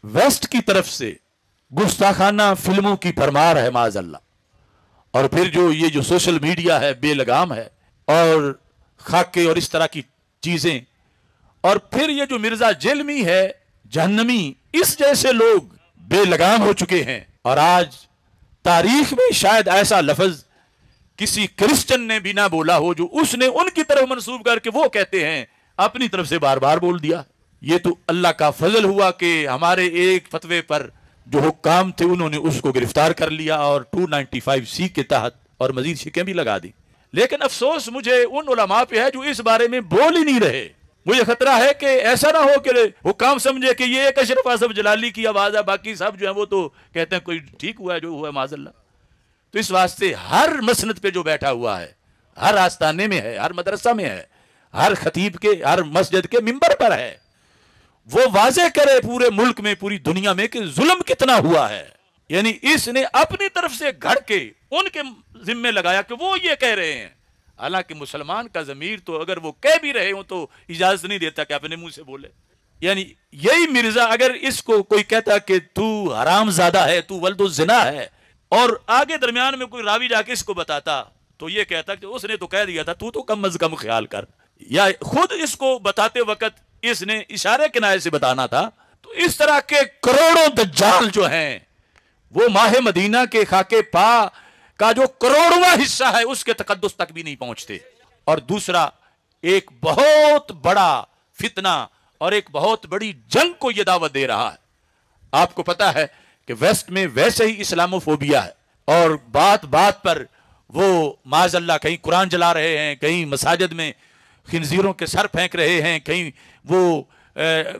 Waste की तरफ से गुस्ताखाना फिल्मों की भरमार है माज़अल्लाह। और फिर जो ये जो सोशल मीडिया है बेलगाम है, और खाके और इस तरह की चीजें, और फिर ये जो मिर्जा जेलमी है जहन्नमी, इस जैसे लोग बेलगाम हो चुके हैं। और आज तारीख में शायद ऐसा लफ्ज किसी क्रिश्चियन ने भी ना बोला हो जो उसने उनकी तरफ मंसूब करके वो कहते हैं अपनी तरफ से बार बार बोल दिया। ये तो अल्लाह का फजल हुआ कि हमारे एक फतवे पर जो हुक्काम थे उन्होंने उसको गिरफ्तार कर लिया और 295C के तहत और मजीद शिकें भी लगा दी। लेकिन अफसोस मुझे उन उलमा पे है जो इस बारे में बोल ही नहीं रहे। मुझे खतरा है कि ऐसा ना हो कि हुक्काम समझे कि ये एक अशरफ आसफ जलाली की आवाज है, बाकी सब जो है वो तो कहते हैं कोई ठीक हुआ है जो हुआ है माज़अल्लाह। तो इस वास्ते हर मसनद पे जो बैठा हुआ है, हर आस्ताने में है, हर मदरसा में है, हर खतीब के, हर मस्जिद के मिंबर पर है, वो वाजे करे पूरे मुल्क में, पूरी दुनिया में कि जुल्म कितना हुआ है। यानी इसने अपनी तरफ से घड़ के उनके जिम्मे लगाया कि वो ये कह रहे हैं, हालांकि मुसलमान का ज़मीर तो अगर वो कह भी रहे हो तो इजाजत नहीं देता कि अपने मुंह से बोले। यानी यही मिर्जा अगर इसको कोई कहता कि तू हरामजादा है, तू वल्दो ज़िना है, और आगे दरमियान में कोई रावी जाके इसको बताता तो ये कहता कि उसने तो कह दिया था, तू तो कम अज कम ख्याल कर। या खुद इसको बताते वक्त इसने इशारे किनारे से बताना था। तो इस तरह के करोड़ों दज्जाल जो हैं वो माह मदीना के खाके पा का जो करोड़वां हिस्सा है उसके तकद्दुस तक भी नहीं पहुंचते। और दूसरा एक बहुत बड़ा फितना और एक बहुत बड़ी जंग को यह दावत दे रहा है। आपको पता है कि वेस्ट में वैसे ही इस्लामोफोबिया है, और बात बात पर वो माज़अल्लाह कहीं कुरान जला रहे हैं, कहीं मसाजिद में खिंजीरों के सर फेंक रहे हैं, कहीं वो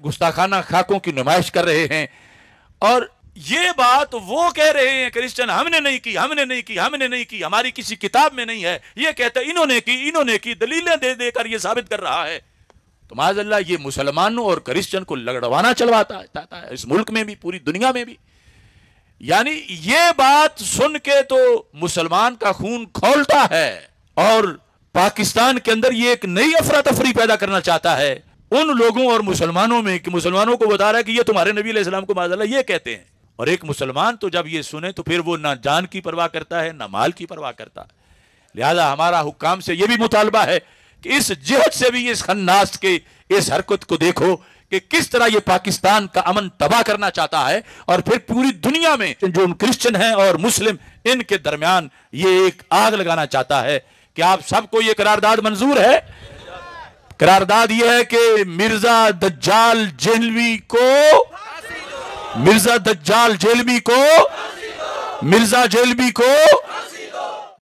गुस्ताखाना खाकों की नुमाइश कर रहे हैं। और ये बात वो कह रहे हैं क्रिश्चियन, हमने नहीं की, हमने नहीं की, हमने नहीं की, हमारी किसी किताब में नहीं है। ये कहते हैं इन्होंने की, दलीलें दे देकर ये साबित कर रहा है। तो माज़अल्लाह ये मुसलमानों और क्रिश्चियन को लगड़वाना चलवाता है इस मुल्क में भी, पूरी दुनिया में भी। यानी ये बात सुन के तो मुसलमान का खून खौलता है, और पाकिस्तान के अंदर ये एक नई अफरा तफरी पैदा करना चाहता है उन लोगों और मुसलमानों में कि मुसलमानों को बता रहा है कि ये तुम्हारे नबी अलैहिस्सलाम को माज़अल्लाह ये कहते हैं। और एक मुसलमान तो जब ये सुने तो फिर वो ना जान की परवाह करता है ना माल की परवाह करता है। लिहाजा हमारा हुक्काम से ये भी मुतालबा है कि इस जिहद से भी इस खन्नास के इस हरकत को देखो कि किस तरह ये पाकिस्तान का अमन तबाह करना चाहता है, और फिर पूरी दुनिया में जो क्रिश्चियन हैं और मुस्लिम इनके दरमियान ये एक आग लगाना चाहता है। कि आप सबको ये करारदाद मंजूर है? करारदाद ये है कि मिर्जा दज्जाल जेलवी को, मिर्जा दज्जाल जेलवी को, मिर्जा जेलवी को